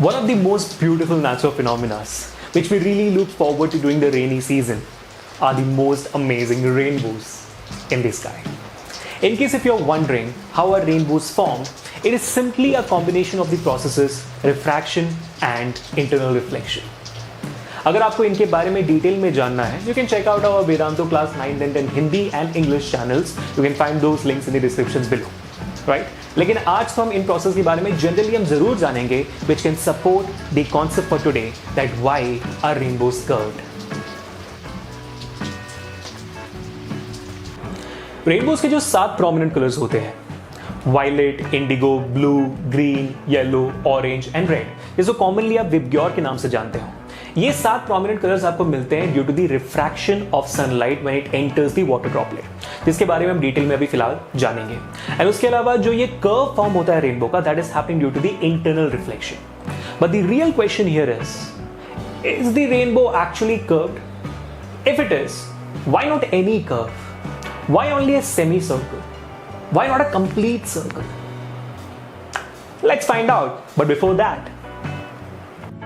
One of the most beautiful natural phenomena, which we really look forward to during the rainy season, are the most amazing rainbows in the sky. In case if you're wondering how are rainbows formed, it is simply a combination of the processes refraction and internal reflection. अगर आपको इनके बारे में detail में जानना है, you can check out our Vedantu class 9 and 10 Hindi and English channels. You can find those links in the descriptions below. Right? लेकिन आज तो हम इन प्रोसेस के बारे में जनरली हम जरूर जानेंगे which can support the concept for today that why are rainbows curved. Rainbows के जो 7 प्रोमिनेंट कलर्स होते हैं, violet, indigo, blue, green, yellow, orange and red, जिसको कॉमनली आप विबग्योर के नाम से जानते हो, ये 7 प्रोमिनेंट कलर्स आपको मिलते हैं due to the refraction of sunlight when it enters the water droplet, जिसके बारे में हम डिटेल में अभी फिलहाल जानेंगे. एंड उसके अलावा जो ये कर्व फॉर्म होता है रेनबो का, that is happening due to the internal reflection. But the real question here is the rainbow actually curved? If it is, why not any curve? Why only a semicircle? Why not a complete circle? Let's find out. But before that,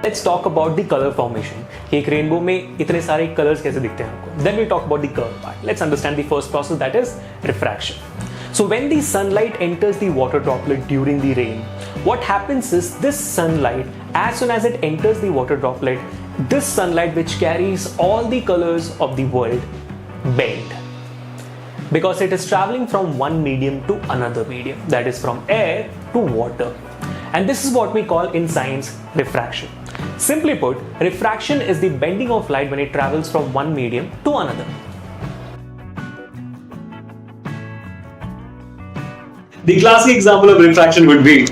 let's talk about the color formation. कि एक rainbow में इतने सारे colours कैसे दिखते हैं आपको. Then we talk about the curve part. Let's understand the first process, that is refraction. So when the sunlight enters the water droplet during the rain, what happens is this sunlight, as soon as it enters the water droplet, this sunlight which carries all the colors of the world bend. Because it is traveling from one medium to another medium, that is from air to water. And this is what we call in science refraction. Simply put, refraction is the bending of light when it travels from one medium to another. The classic example of refraction would be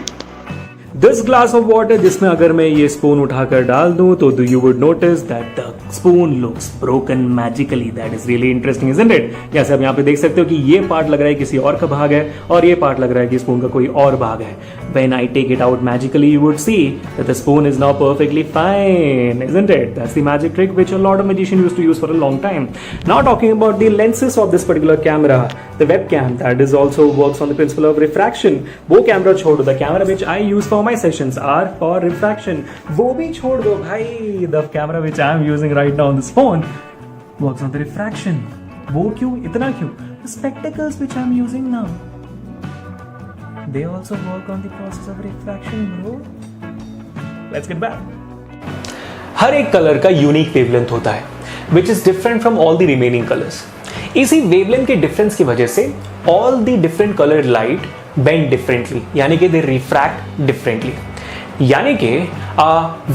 this glass of water, जिसमें अगर मैं ये spoon उठाकर डाल दूं तो you would notice that the spoon looks broken magically. That is really interesting, isn't it? जैसे आप यहाँ पे देख सकते हो कि ये पार्ट लग रहा है किसी और का भाग है और ये पार्ट लग रहा है कि स्पून का कोई और भाग है. When I take it out magically, you would see that the spoon is now perfectly fine, isn't it? That's the magic trick which a lot of magicians used to use for a long time. Now talking about the lenses of this particular camera, the webcam, that is also works on the principle of refraction. वो camera छोड़ दो, the camera which I use for my sessions are for refraction. वो भी छोड़ दो भाई, the camera which I am using right now on this phone works on the refraction. वो क्यों, इतना क्यों? The spectacles which I am using now, they also work on the process of refraction, bro. Let's get back. हर एक colour का unique wavelength होता है which is different from all the remaining colors. इसी wavelength के difference की वजह से all the different colored light bend differently, यानी कि they refract differently. यानी कि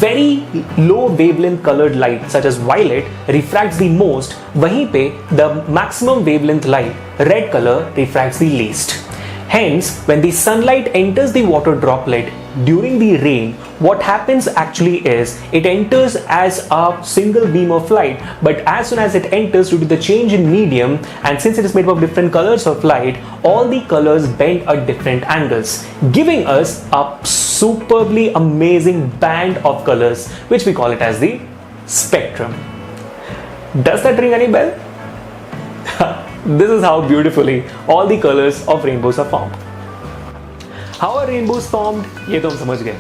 very low wavelength colored light such as violet refracts the most, वहीं पे the maximum wavelength light red color refracts the least. Hence, when the sunlight enters the water droplet during the rain, what happens actually is it enters as a single beam of light, but as soon as it enters due to the change in medium, and since it is made up of different colors of light, all the colors bend at different angles, giving us a superbly amazing band of colors, which we call it as the spectrum. Does that ring any bell? This is how beautifully all the colors of rainbows are formed. How are rainbows formed? ये तो हम समझ गए.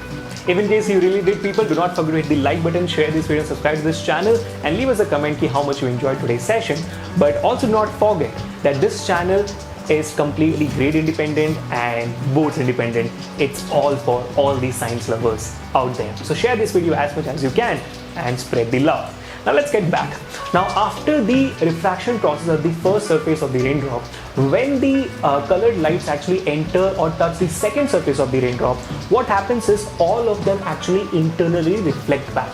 If in case you really did, people, do not forget to hit the like button, share this video, subscribe to this channel, and leave us a comment ki how much you enjoyed today's session. But also do not forget that this channel is completely grade independent and boards independent. It's all for all the science lovers out there. So share this video as much as you can and spread the love. Now let's get back. Now after the refraction process of the first surface of the raindrop, when the colored lights actually enter or touch the second surface of the raindrop, what happens is all of them actually internally reflect back.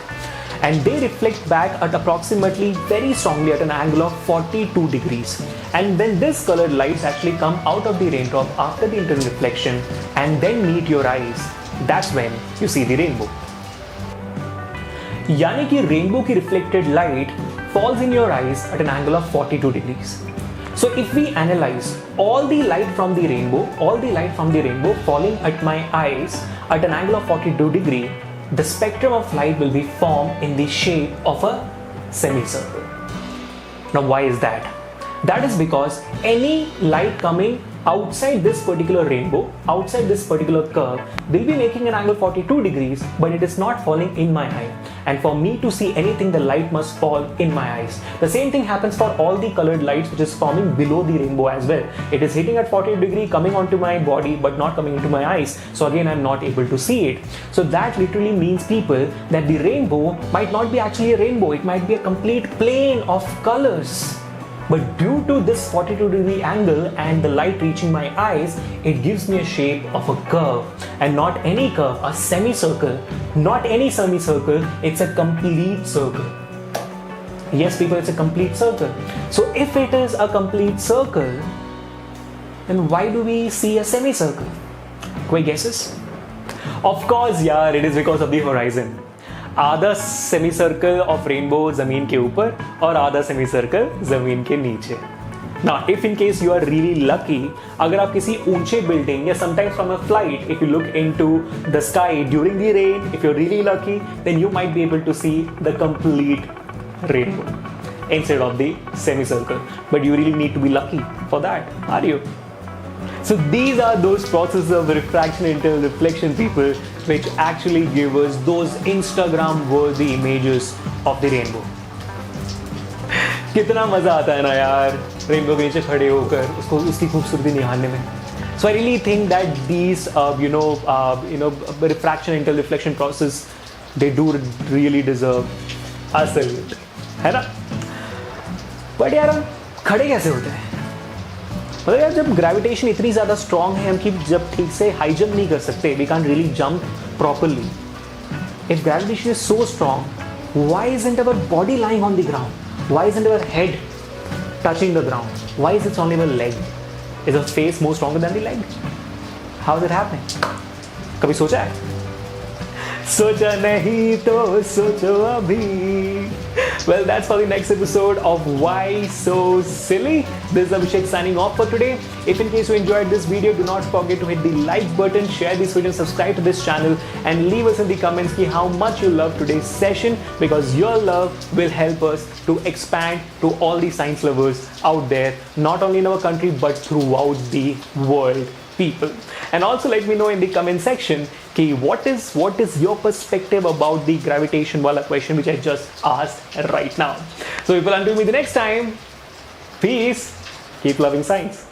And they reflect back at approximately very strongly at an angle of 42 degrees. And when this colored lights actually come out of the raindrop after the internal reflection and then meet your eyes, that's when you see the rainbow. यानी कि rainbow की reflected light falls in your eyes at an angle of 42 degrees. So if we analyze all the light from the rainbow falling at my eyes at an angle of 42 degree, the spectrum of light will be formed in the shape of a semicircle. Now why is that? That is because any light coming outside this particular rainbow, outside this particular curve, they'll be making an angle 42 degrees, but it is not falling in my eye. And for me to see anything, the light must fall in my eyes. The same thing happens for all the colored lights which is forming below the rainbow as well. It is hitting at 40 degree, coming onto my body, but not coming into my eyes. So again, I'm not able to see it. So that literally means, people, that the rainbow might not be actually a rainbow. It might be a complete plane of colors. But due to this 42 degree angle and the light reaching my eyes, it gives me a shape of a curve. And not any curve, a semicircle. Not any semicircle, it's a complete circle. Yes, people, it's a complete circle. So if it is a complete circle, then why do we see a semicircle? Quick guesses? Of course, yeah, it is because of the horizon. आधा semicircle of rainbow जमीन के ऊपर और आधा semicircle जमीन के नीचे. Now, if in case you are really lucky, अगर आप किसी ऊंचे बिल्डिंग या sometimes from a flight, if you look into the sky during the rain, if you're really lucky, then you might be able to see the complete rainbow instead of the semicircle. But you really need to be lucky for that, are you? So these are those processes of refraction into reflection, people, which actually give us those Instagram-worthy images of the rainbow. कितना मजा आता है ना यार, rainbow के नीचे खड़े होकर उसको उसकी खूबसूरती निहारने में. So I really think that these, refraction into reflection process, they do really deserve a salute, है ना? But यार हम खड़े कैसे होते हैं? मतलब यार, जब ग्रेविटेशन इतनी ज़्यादा स्ट्रॉन्ग है, हम कि जब ठीक से हाई जंप नहीं कर सकते, we can really jump properly. If gravitation is so strong, why isn't our body lying on the ground? Why isn't our head touching the ground? Why is it's only our leg? Is our face more stronger than the leg? How is it happening? कभी सोचा है? सोचा नहीं तो सोचो अभी. Well, that's for the next episode of Why So Silly. This is Abhishek signing off for today. If in case you enjoyed this video, do not forget to hit the like button, share this video, subscribe to this channel, and leave us in the comments how much you love today's session, because your love will help us to expand to all the science lovers out there, not only in our country but throughout the world, people. And also let me know in the comment section what is your perspective about the gravitation wala question which I just asked right now. So people, until me the next time, peace, keep loving science.